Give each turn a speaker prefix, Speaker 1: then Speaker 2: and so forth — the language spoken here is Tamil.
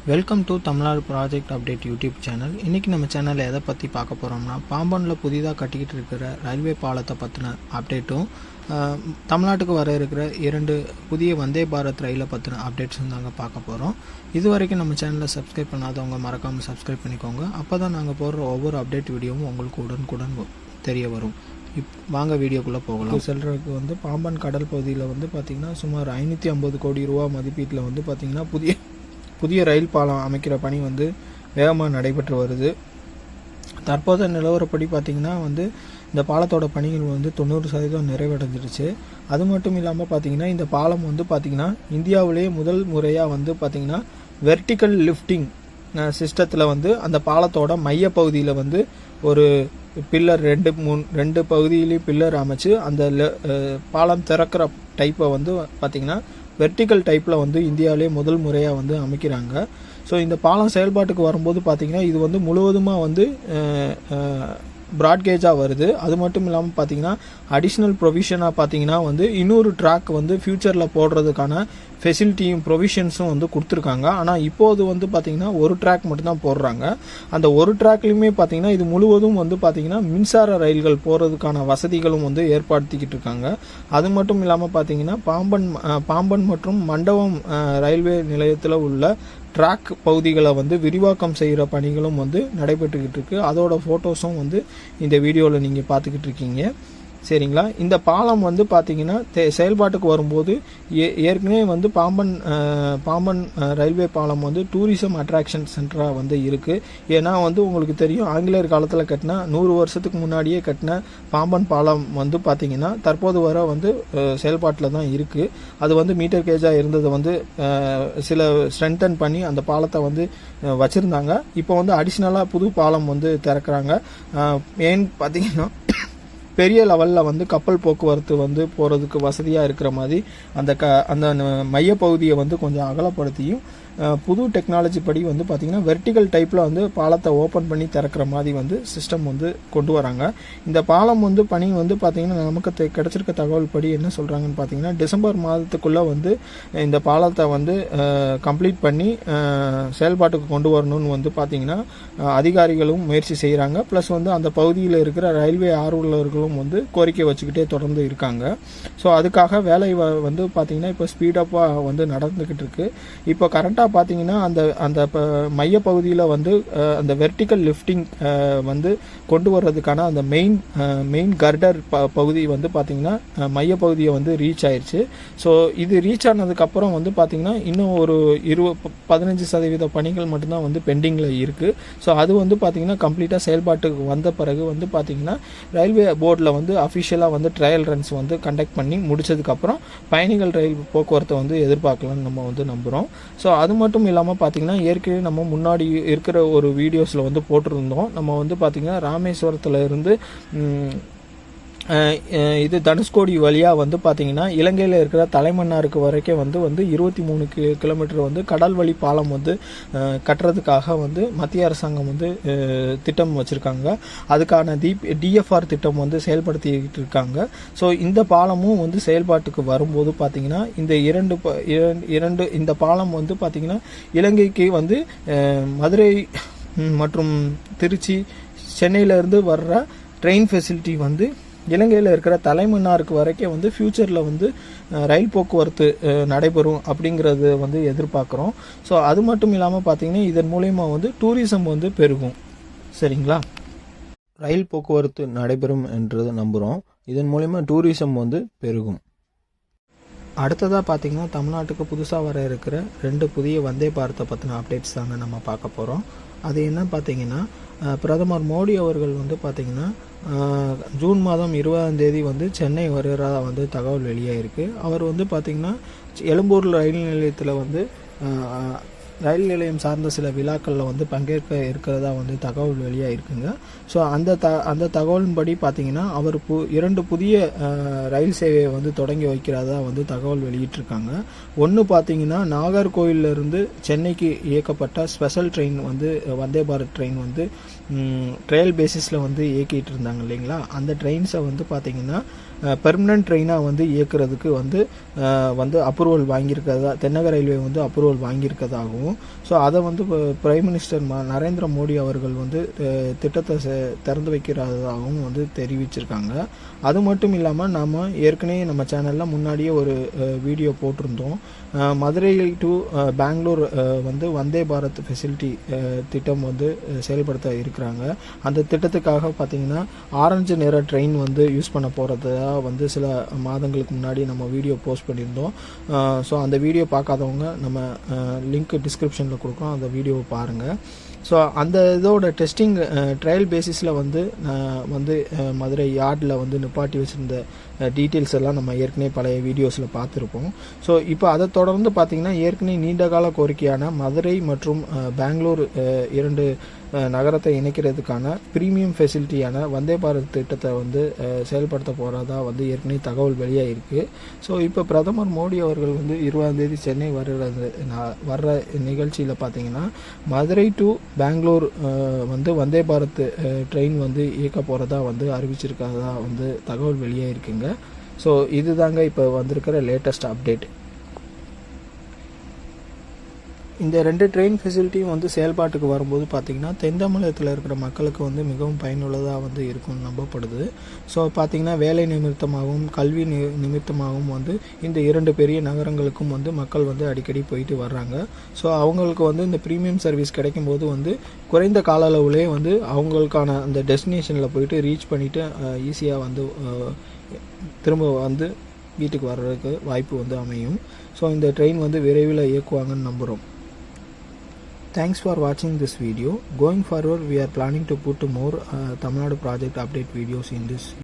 Speaker 1: Welcome to Tamil Nadu project update YouTube channel. இன்றைக்கி நம்ம சேனலில் எதை பற்றி பார்க்க போகிறோம்னா, பாம்பனில் புதிதாக கட்டிக்கிட்டு இருக்கிற ரயில்வே பாலத்தை பற்றின அப்டேட்டும், தமிழ்நாட்டுக்கு வர இருக்கிற 2 புதிய வந்தே பாரத் ரயிலை பற்றின அப்டேட்ஸும் தாங்க பார்க்க போகிறோம். இது வரைக்கும் நம்ம சேனலை சப்ஸ்கிரைப் பண்ணாதவங்க மறக்காமல் சப்ஸ்கிரைப் பண்ணிக்கோங்க. அப்போ தான் நாங்கள் போடுற ஒவ்வொரு அப்டேட் வீடியோவும் உங்களுக்கு உடனுக்குடன் தெரிய வரும். வாங்க வீடியோக்குள்ளே போகலாம். செல்றதுக்கு பாம்பன் கடல் பகுதியில் பார்த்திங்கன்னா சுமார் 550 கோடி ரூபா மதிப்பீட்டில் பார்த்திங்கன்னா புதிய ரயில் பாலம் அமைக்கிற பணி வேகமாக நடைபெற்று வருது. தற்போதைய நிலவரப்படி பார்த்திங்கன்னா இந்த பாலத்தோட பணிகள் 90% நிறைவடைஞ்சிருச்சு. அது மட்டும் இல்லாமல் பார்த்திங்கன்னா இந்த பாலம் பார்த்திங்கன்னா இந்தியாவிலேயே முதல் முறையாக பார்த்திங்கன்னா வெர்டிக்கல் லிஃப்டிங் சிஸ்டத்தில் அந்த பாலத்தோட மைய பகுதியில் ஒரு பில்லர் 2 பகுதியிலையும் பில்லர் அமைச்சு அந்த பாலம் திறக்கிற டைப்பை பார்த்திங்கன்னா வெர்டிக்கல் டைப்பில் இந்தியாவிலே முதல் முறையாக அமைக்கிறாங்க. ஸோ இந்த பாலம் செயல்பாட்டுக்கு வரும்போது பார்த்திங்கன்னா இது முழுவதுமாக ப்ராட்கேஜாக வருது. அது மட்டும் இல்லாமல் பார்த்திங்கன்னா அடிஷ்னல் ப்ரொவிஷனாக பார்த்திங்கன்னா இன்னொரு ட்ராக் ஃப்யூச்சரில் போடுறதுக்கான ஃபெசிலிட்டியும் ப்ரொவிஷன்ஸும் கொடுத்துருக்காங்க. ஆனால் இப்போது பார்த்திங்கன்னா ஒரு ட்ராக் மட்டும்தான் போடுறாங்க. அந்த ஒரு ட்ராக்லையுமே பார்த்திங்கன்னா இது முழுவதும் பார்த்திங்கன்னா மின்சார ரயில்கள் போகிறதுக்கான வசதிகளும் ஏற்படுத்திக்கிட்டு இருக்காங்க. அது மட்டும் இல்லாமல் பார்த்திங்கன்னா பாம்பன் மற்றும் மண்டபம் ரயில்வே நிலையத்தில் உள்ள ட்ராக் பகுதிகளை விரிவாக்கம் செய்கிற பணிகளும் நடைபெற்றுக்கிட்டு இருக்கு. அதோட ஃபோட்டோஸும் இந்த வீடியோவில் நீங்கள் பார்த்துக்கிட்டு இருக்கீங்க. சரிங்களா? இந்த பாலம் பார்த்தீங்கன்னா செயல்பாட்டுக்கு வரும்போது ஏற்கனவே பாம்பன் ரயில்வே பாலம் டூரிசம் அட்ராக்ஷன் சென்டராக இருக்குது. ஏன்னா உங்களுக்கு தெரியும், ஆங்கிலேயர் காலத்தில் கட்டின 100 வருஷத்துக்கு முன்னாடியே கட்டின பாம்பன் பாலம் பார்த்தீங்கன்னா தற்போது வர செயல்பாட்டில் தான் இருக்குது. அது மீட்டர் கேஜாக இருந்ததை சில ஸ்ட்ரென்தன் பண்ணி அந்த பாலத்தை வச்சுருந்தாங்க. இப்போ அடிஷ்னலாக புது பாலம் திறக்கிறாங்க. ஏன்னு பார்த்தீங்கன்னா பெரிய லெவலில் கப்பல் போக்குவரத்து போகிறதுக்கு வசதியாக இருக்கிற மாதிரி அந்த மையப்பகுதியை கொஞ்சம் அகலப்படுத்தியும் புது டெக்னாலஜி படி பார்த்திங்கன்னா வெர்டிக்கல் டைப்பில் பாலத்தை ஓப்பன் பண்ணி திறக்கிற மாதிரி சிஸ்டம் கொண்டு வராங்க. இந்த பாலம் பணி பார்த்திங்கன்னா நமக்கு கிடச்சிருக்க தகவல் படி என்ன சொல்கிறாங்கன்னு பார்த்திங்கன்னா டிசம்பர் மாதத்துக்குள்ளே இந்த பாலத்தை கம்ப்ளீட் பண்ணி செயல்பாட்டுக்கு கொண்டு வரணும்னு பார்த்திங்கன்னா அதிகாரிகளும் முயற்சி செய்கிறாங்க. ப்ளஸ் அந்த பகுதியில் இருக்கிற ரயில்வே ஆர்வலர்களும் கோரிக்கை வச்சுக்கிட்டே தொடர்ந்து இருக்காங்க. ஸோ அதுக்காக வேலை பார்த்திங்கன்னா இப்போ ஸ்பீடப்பாக நடந்துக்கிட்டு இருக்கு. இப்போ கரண்ட்டாக பார்த்தீங்கன்னா அந்த மைய பகுதியில் அந்த வெர்டிக்கல் லிஃப்டிங் கொண்டு வர்றதுக்கான அந்த மெயின் கர்டர் பகுதி பார்த்தீங்கன்னா மைய பகுதியை ரீச் ஆயிடுச்சு. ஸோ இது ரீச் ஆனதுக்கப்புறம் பார்த்தீங்கன்னா இன்னும் ஒரு 15% பணிகள் மட்டும்தான் பெண்டிங்கில் இருக்குது. ஸோ அது பார்த்தீங்கன்னா கம்ப்ளீட்டாக செயல்பாட்டுக்கு வந்த பிறகு பார்த்தீங்கன்னா ரயில்வே போர்டில் அஃபிஷியலாக ட்ரையல் ரன்ஸ் கண்டக்ட் பண்ணி முடிச்சதுக்கப்புறம் பயணிகள் ரயில் போக்குவரத்தை எதிர்பார்க்கலாம்னு நம்ம நம்புகிறோம். ஸோ அது மட்டும் இல்லாமல் பார்த்திங்கன்னா ஏற்கனவே நம்ம முன்னாடி இருக்கிற ஒரு வீடியோஸில் போட்டிருந்தோம். நம்ம பார்த்திங்கன்னா ராமேஸ்வரத்தில் இருந்து இது தனுஷ்கோடி வழியாக பார்த்திங்கன்னா இலங்கையில் இருக்கிற தலைமன்னாருக்கு வரைக்கும் 23 கிலோமீட்டர் கடல் வழி பாலம் கட்டுறதுக்காக மத்திய அரசாங்கம் திட்டம் வச்சுருக்காங்க. அதுக்கான டிஎஃப்ஆர் திட்டம் செயல்படுத்திக்கிட்டு இருக்காங்க. ஸோ இந்த பாலமும் செயல்பாட்டுக்கு வரும்போது பார்த்திங்கன்னா இந்த இரண்டு இந்த பாலம் பார்த்திங்கன்னா இலங்கைக்கு மதுரை மற்றும் திருச்சி சென்னையிலேருந்து வர்ற ட்ரெயின் ஃபெசிலிட்டி இலங்கையில் இருக்கிற தலைமன்னாருக்கு வரைக்கும் ஃப்யூச்சரில் ரயில் போக்குவரத்து நடைபெறும் அப்படிங்கிறது எதிர்பார்க்குறோம். ஸோ அது மட்டும் இல்லாமல் பார்த்திங்கன்னா இதன் மூலயமா டூரிசம் பெருகும். சரிங்களா? ரயில் போக்குவரத்து நடைபெறும் என்று நம்புகிறோம். இதன் மூலயமா டூரிசம் பெருகும். அடுத்ததாக பார்த்திங்கன்னா தமிழ்நாட்டுக்கு புதுசாக வர இருக்கிற 2 புதிய வந்தே பாரத்தை பற்றின அப்டேட்ஸ் தாங்க நம்ம பார்க்க போகிறோம். அது என்ன பார்த்திங்கன்னா, பிரதமர் மோடி அவர்கள் பார்த்திங்கன்னா ஜூன் மாதம் 20ஆம் தேதி சென்னை வருகிறதா தகவல் வெளியாகிருக்கு. அவர் பார்த்திங்கன்னா எழும்பூர் ரயில் நிலையத்தில் ரயில் நிலையம் சார்ந்த சில விழாக்களில் பங்கேற்க இருக்கிறதா தகவல் வெளியாக இருக்குங்க. ஸோ அந்த தகவலின்படி பார்த்திங்கன்னா அவர் 2 புதிய ரயில் சேவையை தொடங்கி வைக்கிறதா தகவல் வெளியிட்டிருக்காங்க. ஒன்று பார்த்திங்கன்னா நாகர்கோவிலிருந்து சென்னைக்கு இயக்கப்பட்ட special train Vande Bharat train trial பேசிஸில் இயக்கிட்டு இருந்தாங்க இல்லைங்களா? அந்த ட்ரெயின்ஸை பார்த்திங்கன்னா பெர்மனன்ட் ட்ரெயினாக வந்து இயக்குறதுக்கு வந்து அப்ரூவல் வாங்கியிருக்கிறதா தென்னக ரயில்வே வந்து அப்ரூவல் வாங்கியிருக்கிறதாகவும், ஸோ அதை வந்து பிரைம் மினிஸ்டர் நரேந்திர மோடி அவர்கள் வந்து திட்டத்தை திறந்து வைக்கிறதாகவும் வந்து தெரிவிச்சிருக்காங்க. அது மட்டும் இல்லாமல் நாம் ஏற்கனவே நம்ம சேனலில் முன்னாடியே ஒரு வீடியோ போட்டிருந்தோம். மதுரை டு பெங்களூர் வந்து வந்தே பாரத் ஃபெசிலிட்டி திட்டம் வந்து செயல்படுத்த இருக்கிறாங்க. அந்த திட்டத்துக்காக பார்த்தீங்கன்னா ஆரஞ்சு நிற ட்ரெயின் வந்து யூஸ் பண்ண போகிறதா வந்து சில மாதங்களுக்கு முன்னாடி நம்ம வீடியோ போஸ்ட் பண்ணியிருந்தோம். ஸோ அந்த வீடியோ பார்க்காதவங்க நம்ம லிங்க் டிஸ்கிரிப்ஷனில் கொடுக்குறோம், அந்த வீடியோவை பாருங்கள். ஸோ அந்த இதோட டெஸ்டிங் ட்ரையல் பேசிஸில் வந்து மதுரை யார்டில் வந்து நிப்பாட்டி வச்சுருந்த டீட்டெயில்ஸ் எல்லாம் நம்ம ஏற்கனவே பழைய வீடியோஸில் பார்த்துருப்போம். ஸோ இப்போ அதை தொடர்ந்து பார்த்திங்கன்னா ஏற்கனவே நீண்டகால கோரிக்கையான மதுரை மற்றும் பெங்களூர் 2 நகரத்தை இணைக்கிறதுக்கான ப்ரீமியம் ஃபெசிலிட்டியான வந்தே பாரத் திட்டத்தை வந்து செயல்படுத்த போகிறதா வந்து ஏற்கனவே தகவல் வெளியாகிருக்கு. ஸோ இப்போ பிரதமர் மோடி அவர்கள் வந்து 20ஆம் தேதி சென்னை வர்ற நிகழ்ச்சியில் பார்த்தீங்கன்னா மதுரை டு பெங்களூர் வந்து வந்தே பாரத் ட்ரெயின் வந்து இயக்க போகிறதா வந்து அறிவிச்சிருக்கிறதா வந்து தகவல் வெளியாகிருக்குங்க. ஸோ இதுதாங்க இப்போ வந்திருக்கிற லேட்டஸ்ட் அப்டேட். இந்த 2 ட்ரெயின் ஃபெசிலிட்டியும் வந்து செயல்பாட்டுக்கு வரும்போது பார்த்திங்கன்னா தென் தமிழகத்தில் இருக்கிற மக்களுக்கு வந்து மிகவும் பயனுள்ளதாக வந்து இருக்கும்னு நம்பப்படுது. ஸோ பார்த்திங்கன்னா வேலை நிமித்தமாகவும் கல்வி நிமித்தமாகவும் வந்து இந்த 2 பெரிய நகரங்களுக்கும் வந்து மக்கள் வந்து அடிக்கடி போயிட்டு வர்றாங்க. ஸோ அவங்களுக்கு வந்து இந்த ப்ரீமியம் சர்வீஸ் கிடைக்கும்போது வந்து குறைந்த கால அளவுலேயே வந்து அவங்களுக்கான அந்த டெஸ்டினேஷனில் போயிட்டு ரீச் பண்ணிவிட்டு ஈஸியாக வந்து திரும்ப வந்து வீட்டுக்கு வர்றதுக்கு வாய்ப்பு வந்து அமையும். ஸோ இந்த ட்ரெயின் வந்து விரைவில் இயக்குவாங்கன்னு நம்புகிறோம். Thanks for watching this video. Going forward, we are planning to put more Tamil Nadu project update videos in this